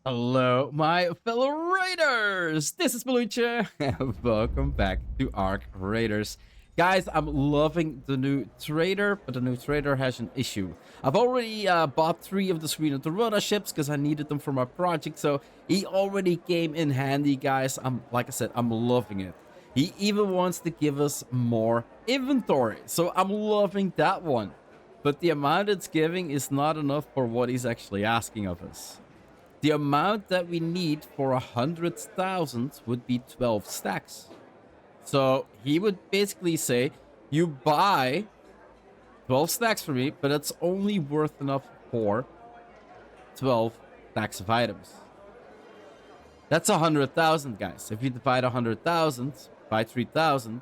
Hello, my fellow raiders! This is Mloentje, and welcome back to Ark Raiders. Guys, I'm loving the new trader, but the new trader has an issue. I've already bought 3 of the Sweden Torrona ships because I needed them for my project, so he already came in handy, guys. Like I said, I'm loving it. He even wants to give us more inventory, so I'm loving that one. But the amount it's giving is not enough for what he's actually asking of us. The amount that we need for 100,000 would be 12 stacks. So he would basically say, you buy 12 stacks for me, but it's only worth enough for 12 stacks of items. That's 100,000, guys. If you divide 100,000 by 3,000,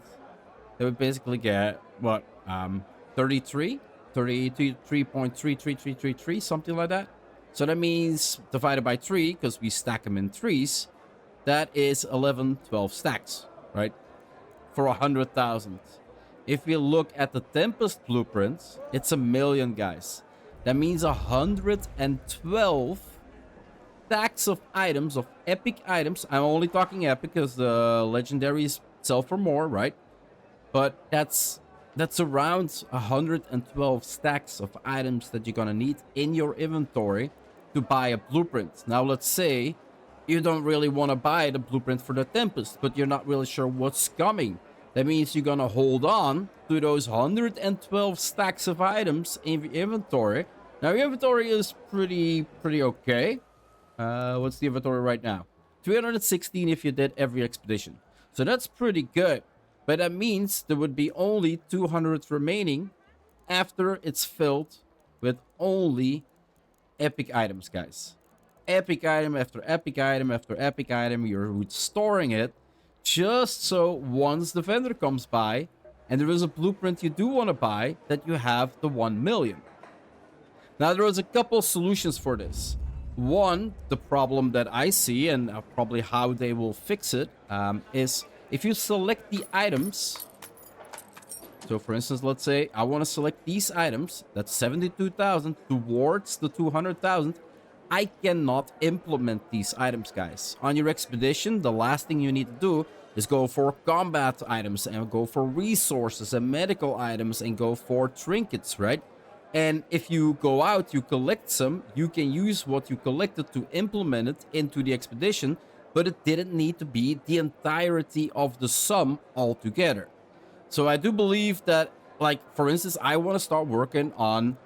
it would basically get, what, 33.33333, something like that. So that means divided by 3, because we stack them in 3s, that is 11, 12 stacks, right? For 100,000. If we look at the Tempest blueprints, it's 1,000,000, guys. That means 112 stacks of items, of epic items. I'm only talking epic because the legendaries sell for more, right? But that's around 112 stacks of items that you're gonna need in your inventory to buy a blueprint. Now let's say you don't really want to buy the blueprint for the Tempest, but you're not really sure what's coming. That means you're gonna hold on to those 112 stacks of items in your inventory. Now your inventory is pretty okay. What's the inventory right now? 316 if you did every expedition. So that's pretty good. But that means there would be only 200 remaining after it's filled with only epic items, guys. Epic item after epic item after epic item. You're storing it just so once the vendor comes by and there is a blueprint you do want to buy, that you have the 1,000,000. Now, there is a couple solutions for this. One, the problem that I see, and probably how they will fix it, is if you select the items. So for instance, let's say I want to select these items, that's 72,000 towards the 200,000. I cannot implement these items, guys. On your expedition, the last thing you need to do is go for combat items and go for resources and medical items and go for trinkets, right? And if you go out, you collect some, you can use what you collected to implement it into the expedition, but it didn't need to be the entirety of the sum altogether. So I do believe that, like, for instance, I want to start working on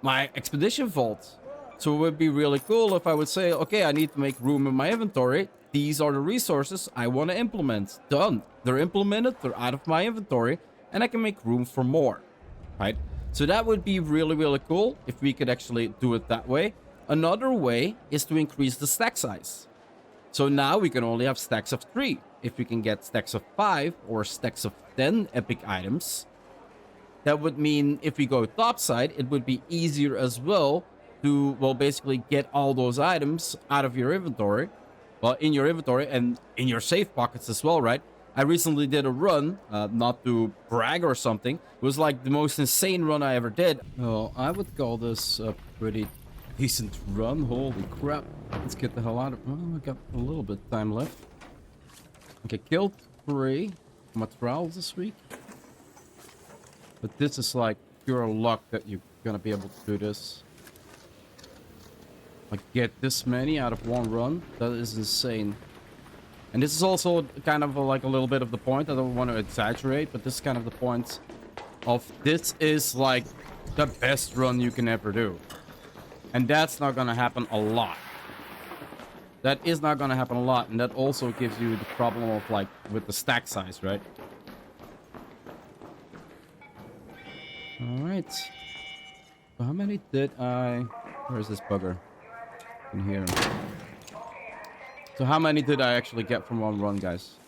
my expedition vault. So it would be really cool if I would say, okay, I need to make room in my inventory. These are the resources I want to implement. Done. They're implemented, they're out of my inventory, and I can make room for more, right? So that would be really cool if we could actually do it that way. Another way is to increase the stack size. So now we can only have stacks of 3. If we can get stacks of 5 or stacks of 10 epic items, that would mean if we go topside, it would be easier as well to, well, basically get all those items out of your inventory. Well, in your inventory and in your safe pockets as well, right? I recently did a run, not to brag or something. It was like the most insane run I ever did. Well, I would call this a pretty decent run. Holy crap. Let's get the hell out of... Oh, I got a little bit of time left. Okay, killed 3 of my trials this week. But this is like pure luck that you're gonna be able to do this. Like, get this many out of one run. That is insane. And this is also kind of like a little bit of the point. I don't want to exaggerate, but this is kind of the point of this is like the best run you can ever do. And that's not gonna happen a lot. That is not gonna happen a lot, and that also gives you the problem of, like, with the stack size, right? Alright. So how many did I... Where is this bugger? In here. So how many did I actually get from one run, guys?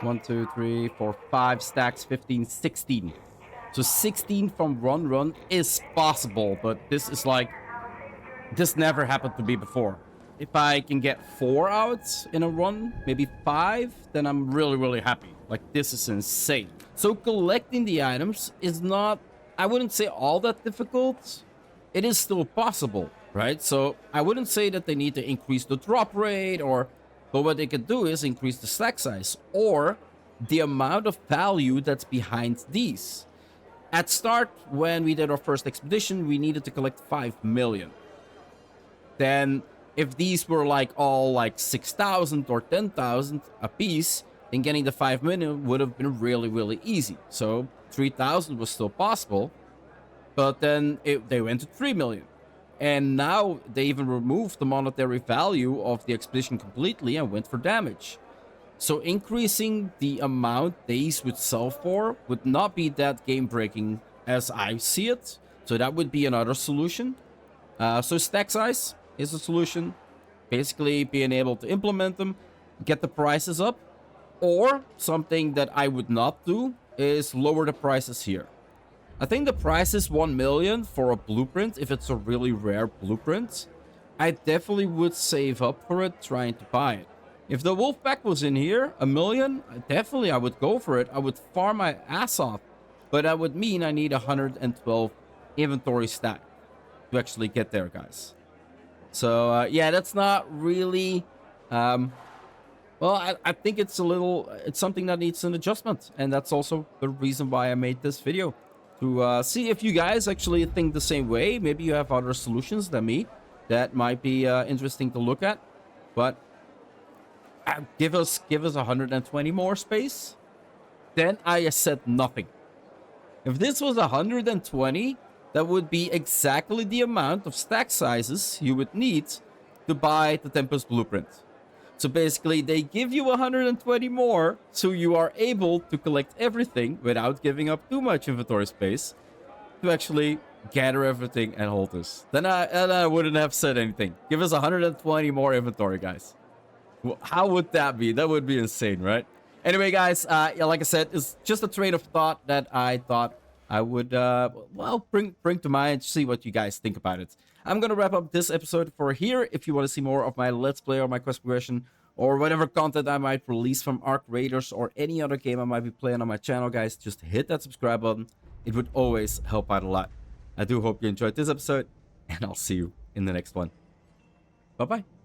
1, 2, 3, 4, 5 stacks, 15, 16. So 16 from one run is possible, but this is like... This never happened to me before. If I can get 4 out in a run, maybe 5, then I'm really happy. Like, this is insane. So collecting the items is not, I wouldn't say all that difficult. It is still possible, right? So I wouldn't say that they need to increase the drop rate, but what they could do is increase the stack size or the amount of value that's behind these. At start, when we did our first expedition, we needed to collect 5 million. Then if these were like all like 6,000 or 10,000 a piece, then getting the 5 million would have been really, really easy. So 3,000 was still possible, but then they went to 3 million. And now they even removed the monetary value of the expedition completely and went for damage. So increasing the amount these would sell for would not be that game breaking as I see it. So that would be another solution. So stack size is a solution. Basically being able to implement them, get the prices up. Or something that I would not do is lower the prices here. I think the price is 1 million for a blueprint. If it's a really rare blueprint, I definitely would save up for it trying to buy it. If the wolf pack was in here, 1 million, definitely I would go for it. I would farm my ass off. But that would mean I need 112 inventory stack to actually get there, guys. So, yeah, that's not really... well, I think it's something that needs an adjustment. And that's also the reason why I made this video. To see if you guys actually think the same way. Maybe you have other solutions than me that might be interesting to look at. But give us 120 more space. Then I said nothing. If this was 120, that would be exactly the amount of stack sizes you would need to buy the Tempest Blueprint. So basically, they give you 120 more, so you are able to collect everything without giving up too much inventory space to actually gather everything and hold this. Then I wouldn't have said anything. Give us 120 more inventory, guys. Well, how would that be? That would be insane, right? Anyway, guys, yeah, like I said, it's just a train of thought that I thought I would, well, bring to mind, see what you guys think about it. I'm going to wrap up this episode for here. If you want to see more of my Let's Play or my quest progression or whatever content I might release from Ark Raiders or any other game I might be playing on my channel, guys, just hit that subscribe button. It would always help out a lot. I do hope you enjoyed this episode, and I'll see you in the next one. Bye-bye.